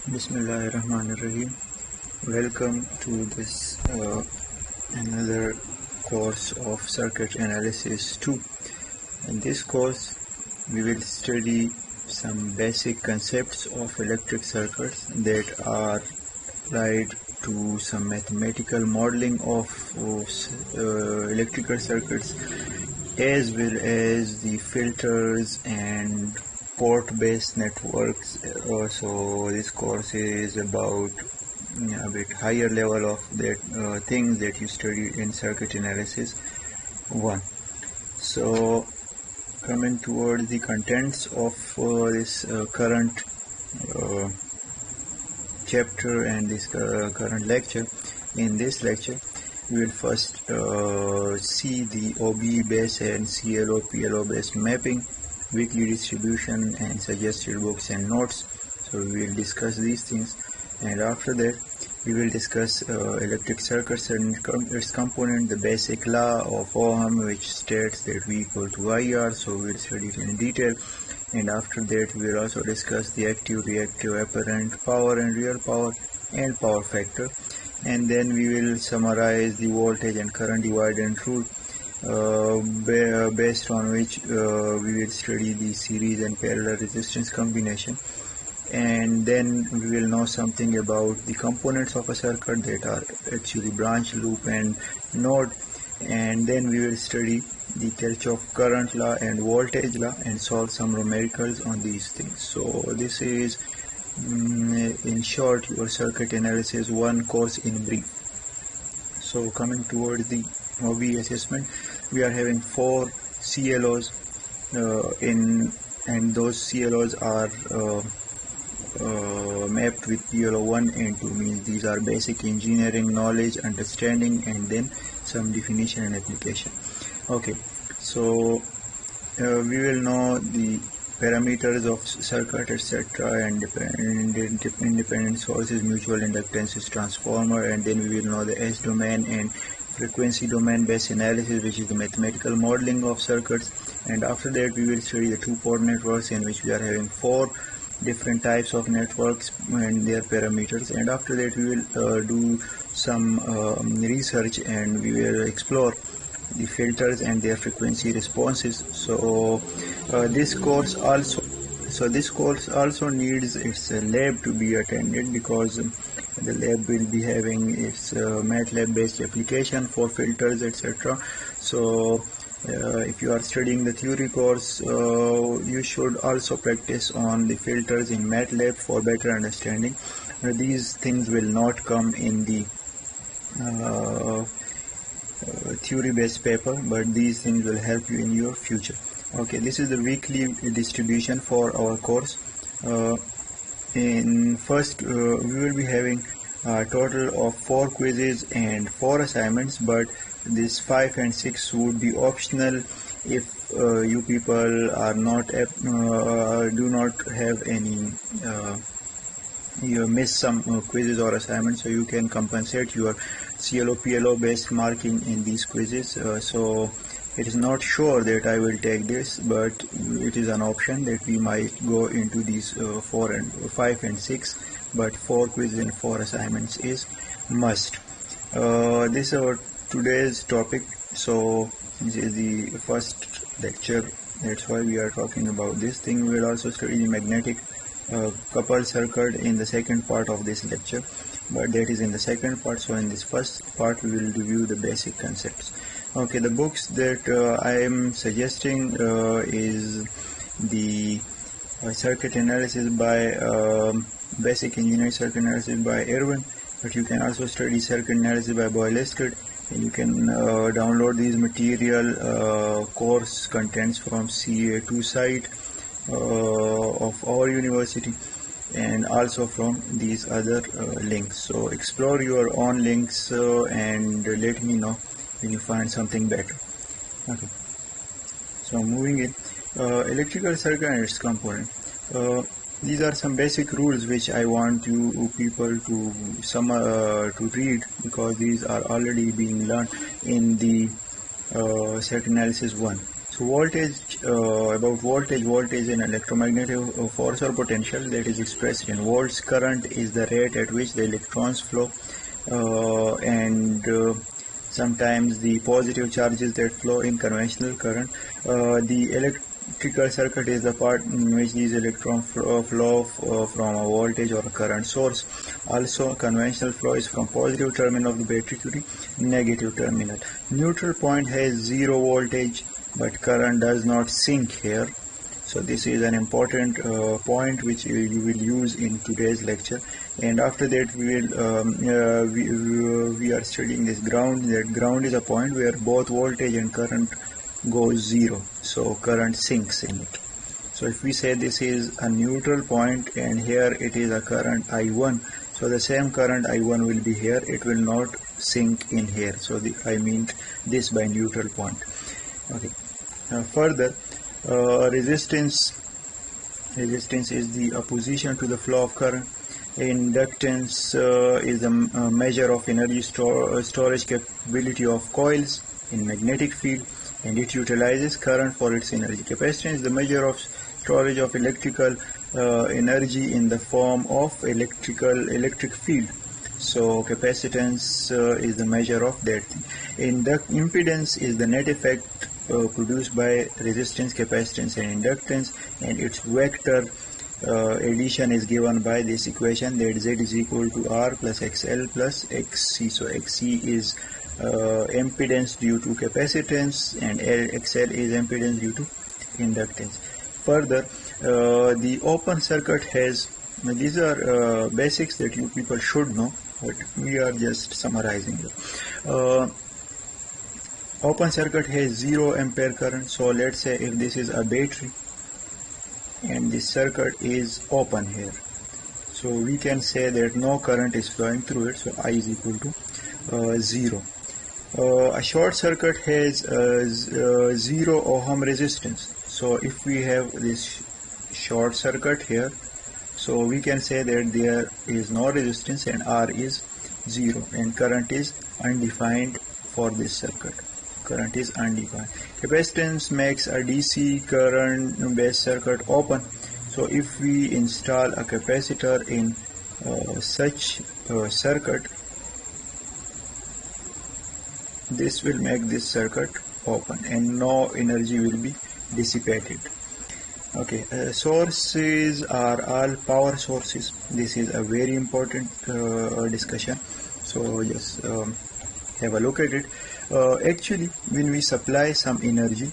Bismillahirrahmanirrahim. Welcome to this another course of circuit analysis 2. In this course, we will study some basic concepts of electric circuits that are applied to some mathematical modeling of electrical circuits, as well as the filters and port-based networks. So this course is about a bit higher level of that things that you study in circuit analysis 1. So coming towards the contents of this current chapter and this current lecture. In this lecture, we will first see the OBE based and CLO PLO based mapping, weekly distribution, and suggested books and notes. So we will discuss these things, and after that we will discuss electric circuits and its component, the basic law of Ohm, which states that V equal to IR. So we will study it in detail, and after that we will also discuss the active, reactive, apparent power and real power and power factor, and then we will summarize the voltage and current dividend rule, based on which we will study the series and parallel resistance combination, and then we will know something about the components of a circuit that are actually branch, loop and node, and then we will study the Kirchhoff current law and voltage law and solve some numericals on these things. So this is in short your circuit analysis 1 course in brief. So coming towards the OBE assessment, we are having 4 CLOs and those CLOs are mapped with PLO 1 and 2, means these are basic engineering knowledge, understanding, and then some definition and application. Okay, so we will know the parameters of circuit, etc., and independent sources, mutual inductances, transformer, and then we will know the S domain and frequency domain based analysis, which is the mathematical modeling of circuits. And after that we will study the two-port networks, in which we are having 4 different types of networks and their parameters, and after that we will do some research and we will explore the filters and their frequency responses. So this course also needs its lab to be attended, because the lab will be having its MATLAB based application for filters, etc. So if you are studying the theory course, you should also practice on the filters in MATLAB for better understanding. These things will not come in the theory based paper, but these things will help you in your future. Okay, this is the weekly distribution for our course. In first we will be having a total of 4 quizzes and 4 assignments, but this 5 and 6 would be optional if you people are not do not have any you miss some quizzes or assignments, so you can compensate your CLO PLO based marking in these quizzes. So it is not sure that I will take this, but it is an option that we might go into these 4 and 5 and 6, but 4 quizzes and 4 assignments is must. This is our today's topic. So this is the first lecture, that's why we are talking about this thing. We will also study the magnetic coupled circuit in the second part of this lecture, but that is in the second part. So in this first part we will review the basic concepts. Okay, the books that I am suggesting is the circuit analysis by basic engineering circuit analysis by Erwin, but you can also study circuit analysis by Boylested, and you can download these material course contents from CA2 site of our university, and also from these other links. So explore your own links and let me know when you find something better. Okay, so moving in, electrical circuit and its component. These are some basic rules which I want you people to read, because these are already being learned in the circuit analysis 1. So So voltage in electromagnetic force or potential, that is expressed in volts. Current is the rate at which the electrons flow, and sometimes the positive charges that flow in conventional current. The electrical circuit is the part in which these electrons flow from a voltage or a current source. Also, conventional flow is from positive terminal of the battery to the negative terminal. Neutral point has zero voltage, but current does not sink here. So this is an important point which you will use in today's lecture. And after that we are studying this ground. That ground is a point where both voltage and current goes zero, so current sinks in it. So if we say this is a neutral point and here it is a current I1, so the same current I1 will be here, it will not sink in here. So I mean this by neutral point. Okay. Further, resistance is the opposition to the flow of current. Inductance is a measure of energy storage capability of coils in magnetic field, and it utilizes current for its energy. Capacitance is the measure of storage of electrical energy in the form of electric field. So capacitance is the measure of that thing. Impedance is the net effect produced by resistance, capacitance and inductance, and its vector addition is given by this equation, that Z is equal to R plus XL plus XC. So XC is impedance due to capacitance and XL is impedance due to inductance. Further, the open circuit has, these are basics that you people should know, but we are just summarizing it. Open circuit has 0 ampere current. So let's say if this is a battery and this circuit is open here, so we can say that no current is flowing through it, so I is equal to 0. A short circuit has 0 ohm resistance. So if we have this short circuit here, so we can say that there is no resistance and R is 0 and current is undefined for this circuit. Current is undefined. Capacitance makes a DC current based circuit open. So if we install a capacitor in such a circuit, this will make this circuit open and no energy will be dissipated. Okay, sources are all power sources. This is a very important discussion, so just have a look at it. Actually, when we supply some energy,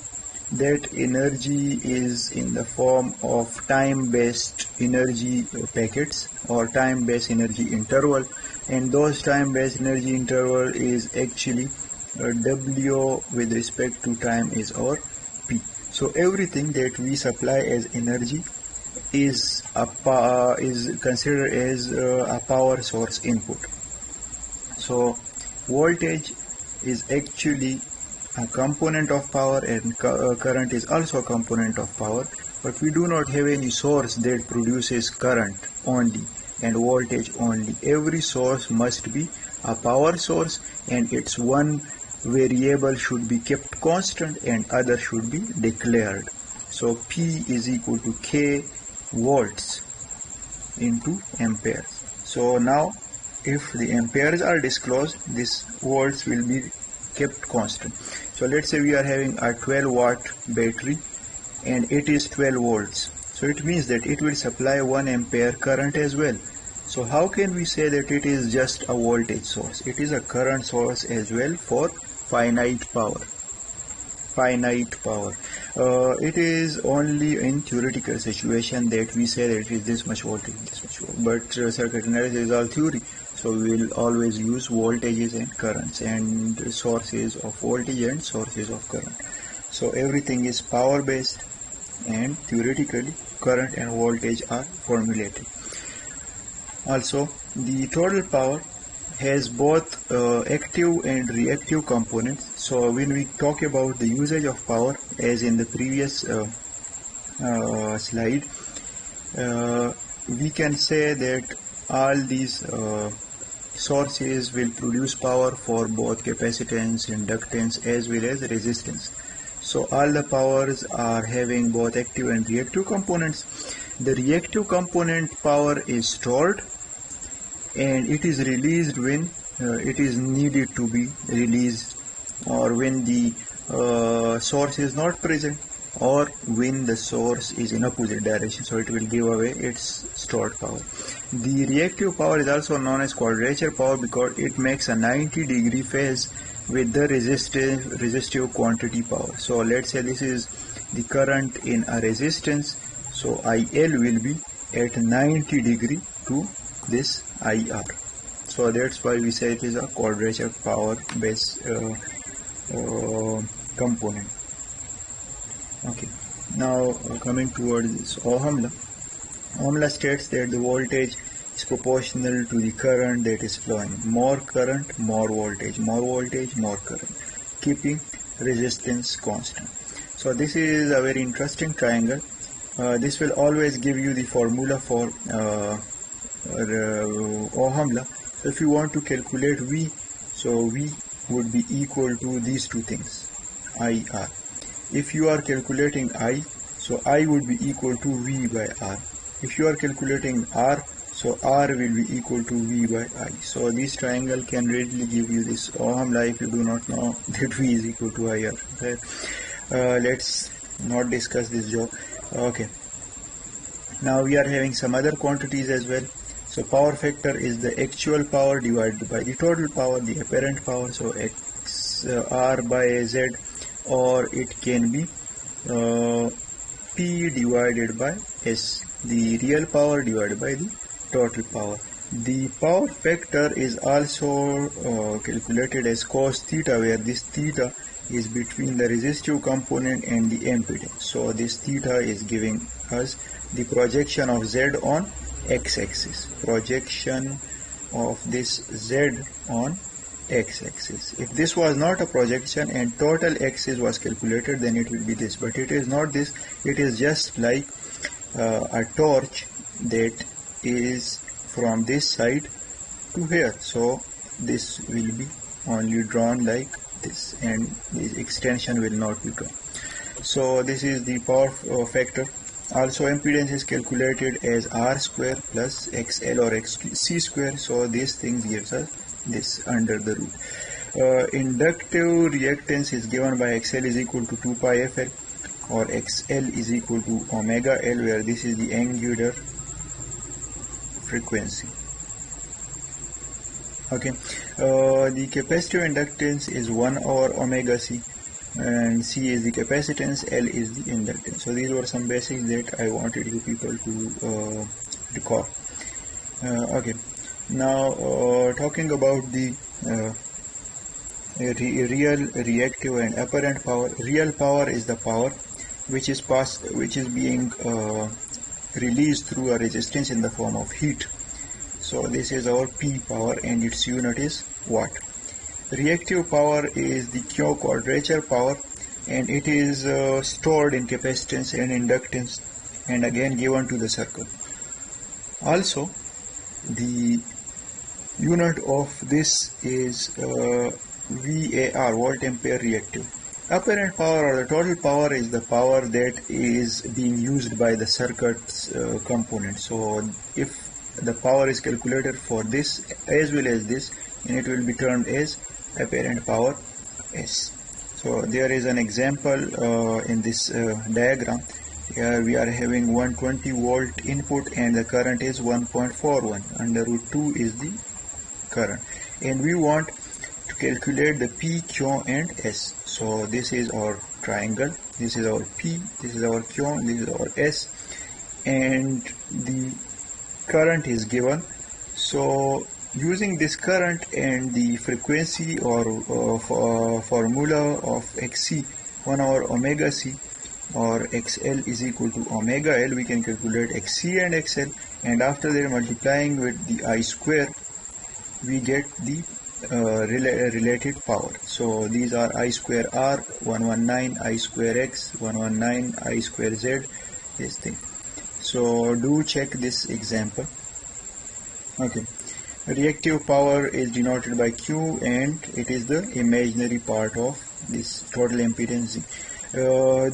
that energy is in the form of time-based energy packets or time-based energy interval, and those time-based energy interval is actually W with respect to time is our P. So everything that we supply as energy is considered as a power source input. So voltage is actually a component of power and current is also a component of power, but we do not have any source that produces current only and voltage only. Every source must be a power source and its one variable should be kept constant and other should be declared. So P is equal to K volts into amperes. So now if the amperes are disclosed, this volts will be kept constant. So let's say we are having a 12 watt battery and it is 12 volts. So it means that it will supply 1 ampere current as well. So how can we say that it is just a voltage source? It is a current source as well for finite power. It is only in theoretical situation that we say that it is this much voltage, but circuit analysis is all theory, so we will always use voltages and currents and sources of voltage and sources of current. So everything is power based and theoretically current and voltage are formulated. Also, the total power has both active and reactive components. So when we talk about the usage of power, as in the previous slide, we can say that all these sources will produce power for both capacitance, inductance as well as resistance. So all the powers are having both active and reactive components. The reactive component power is stored and it is released when it is needed to be released, or when the source is not present, or when the source is in opposite direction, so it will give away its stored power. The reactive power is also known as quadrature power because it makes a 90-degree phase with the resistive quantity power. So let's say this is the current in a resistance, so IL will be at 90 degree to this IR. So that's why we say it is a quadrature power based component. Okay, now coming towards this Ohm law. Ohm law states that the voltage is proportional to the current that is flowing. More current, more voltage, more voltage, more current, keeping resistance constant. So this is a very interesting triangle. This will always give you the formula for Ohm law. So if you want to calculate V, so V would be equal to these two things, IR. If you are calculating I, so I would be equal to V by R. If you are calculating R, so R will be equal to V by I. So this triangle can readily give you this Ohm law if you do not know that V is equal to IR. Okay. Let's not discuss this joke. Okay. Now we are having some other quantities as well. So power factor is the actual power divided by the total power, the apparent power. So X R by Z, or it can be P divided by S, the real power divided by the total power. The power factor is also calculated as cos theta, where this theta is between the resistive component and the impedance. So this theta is giving us the projection of Z on x-axis, projection of this Z on x-axis. If this was not a projection and total axis was calculated, then it will be this, but it is not this. It is just like a torch that is from this side to here, so this will be only drawn like this and the extension will not be drawn. So this is the power factor. Also impedance is calculated as R square plus XL or XC square, so these things gives us this under the root. Inductive reactance is given by XL is equal to 2 pi FL, or XL is equal to omega L, where this is the angular frequency. Okay, the capacitive inductance is 1 over omega C, and C is the capacitance, L is the inductance. So these were some basics that I wanted you people to recall. Okay, now talking about the real, reactive and apparent power. Real power is the power which is being released through a resistance in the form of heat. So this is our P power and its unit is watt. Reactive power is the Q quadrature power, and it is stored in capacitance and inductance and again given to the circle. Also the unit of this is VAR, volt ampere reactive. Apparent power or the total power is the power that is being used by the circuit's component. So if the power is calculated for this as well as this, and it will be termed as apparent power S. So there is an example in this diagram. Here we are having 120 volt input and the current is 1.41. Under root 2 is the current, and we want to calculate the P, Q and S. So this is our triangle, this is our P, this is our Q, this is our S, and the current is given. So using this current and the frequency or formula of XC, 1 over omega C, or XL is equal to omega L, we can calculate XC and XL, and after that multiplying with the I square we get the related power. So these are I square R 119, I square X 119, I square Z, this thing. So do check this example. Okay, reactive power is denoted by Q and it is the imaginary part of this total impedance Z. The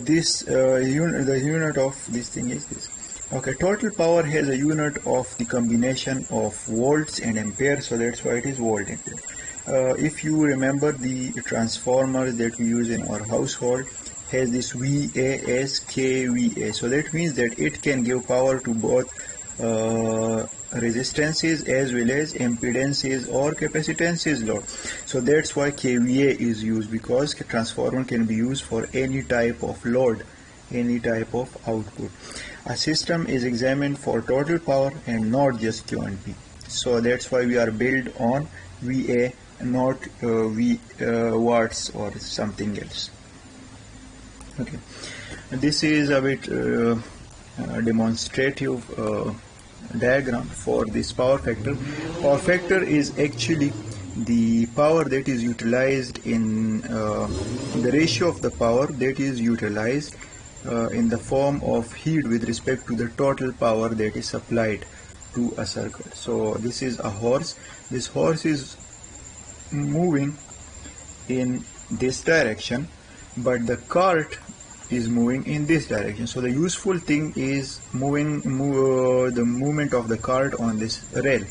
unit of this thing is this. Okay, total power has a unit of the combination of volts and amperes, so that's why it is volt ampere. If you remember, the transformers that we use in our household has this VAS kVA, so that means that it can give power to both resistances as well as impedances or capacitances load. So that's why kVA is used, because transformer can be used for any type of load, any type of output. A system is examined for total power and not just Q and P. So that's why we are built on VA, not watts or something else. Okay, this is a bit demonstrative diagram for this power factor. Power factor is actually the power that is utilized in the ratio of the power that is utilized in the form of heat with respect to the total power that is supplied to a circuit. So this is a horse. This horse is moving in this direction, but the cart is moving in this direction. So the useful thing is the movement of the cart on this rail,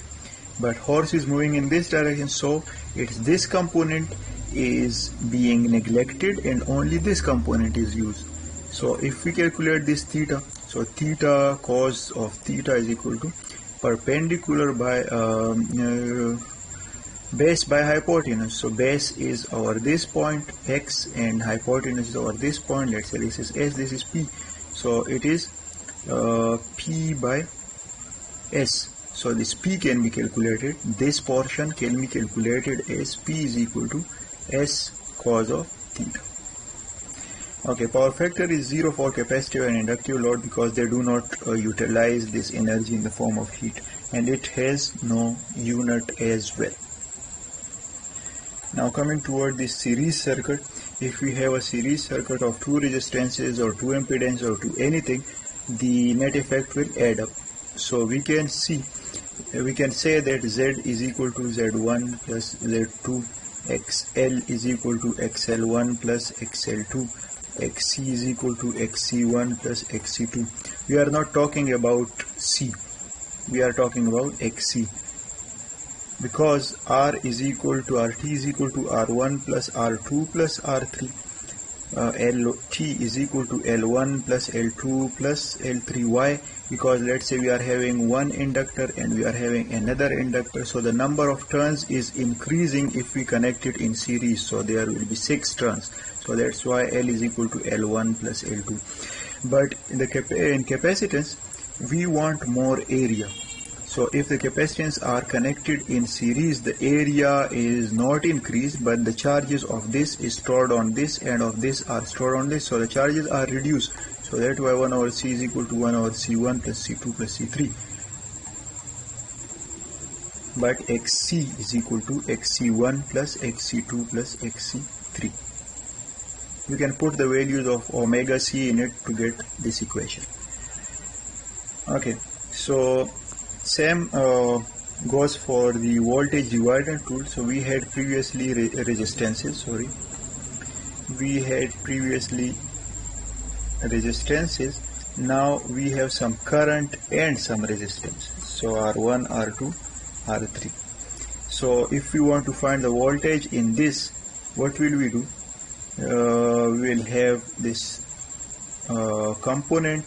but horse is moving in this direction, so it's this component is being neglected and only this component is used. So if we calculate this theta, so theta cos of theta is equal to perpendicular by base by hypotenuse. So base is over this point x and hypotenuse is over this point. Let's say this is s, this is p. So it is p by s. So this p can be calculated. This portion can be calculated as p is equal to s cos of theta. Okay, power factor is 0 for capacitive and inductive load because they do not utilize this energy in the form of heat, and it has no unit as well. Now coming toward this series circuit, if we have a series circuit of two resistances or two impedance or two anything, the net effect will add up. So we can say that Z is equal to Z1 plus Z2, XL is equal to XL1 plus XL2, XC is equal to XC1 plus XC2. We are not talking about C, we are talking about XC, because R is equal to RT is equal to R1 plus R2 plus R3. LT is equal to L1 plus L2 plus L3. Why? Because let's say we are having one inductor and we are having another inductor, so the number of turns is increasing if we connect it in series, so there will be 6 turns. So that's why L is equal to L1 plus L2. But in capacitance we want more area. So if the capacitance are connected in series, the area is not increased, but the charges of this is stored on this and of this are stored on this, so the charges are reduced. So that's why 1 over C is equal to 1 over C1 plus C2 plus C3. But XC is equal to XC1 plus XC2 plus XC3. You can put the values of omega C in it to get this equation. Okay, so same goes for the voltage divider tool. So we had previously resistances, now we have some current and some resistance, so R1, R2, R3. So if we want to find the voltage in this, what will we do? We will have this component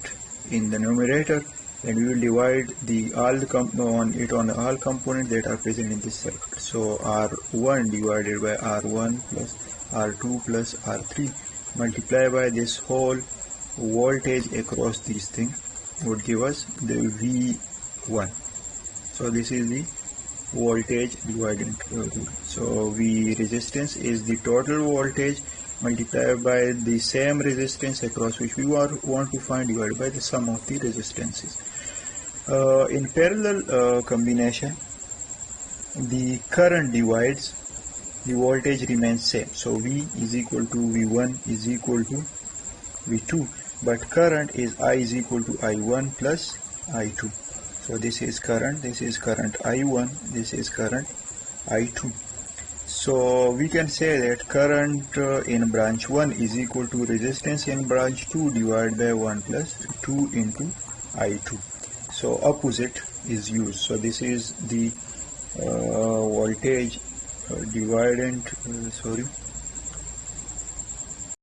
in the numerator, and we will divide all components that are present in this circuit. So R1 divided by R1 plus R2 plus R3 multiply by this whole voltage across these things would give us the V1. So this is the voltage dividend rule. So V resistance is the total voltage multiplied by the same resistance across which we want to find, divided by the sum of the resistances. In parallel combination, the current divides, the voltage remains same. So V is equal to V1 is equal to V2, but current is I is equal to I1 plus I2. So this is current I1, this is current I2. So we can say that current in branch 1 is equal to resistance in branch 2 divided by 1 plus 2 into I2. So opposite is used. So this is the voltage dividend,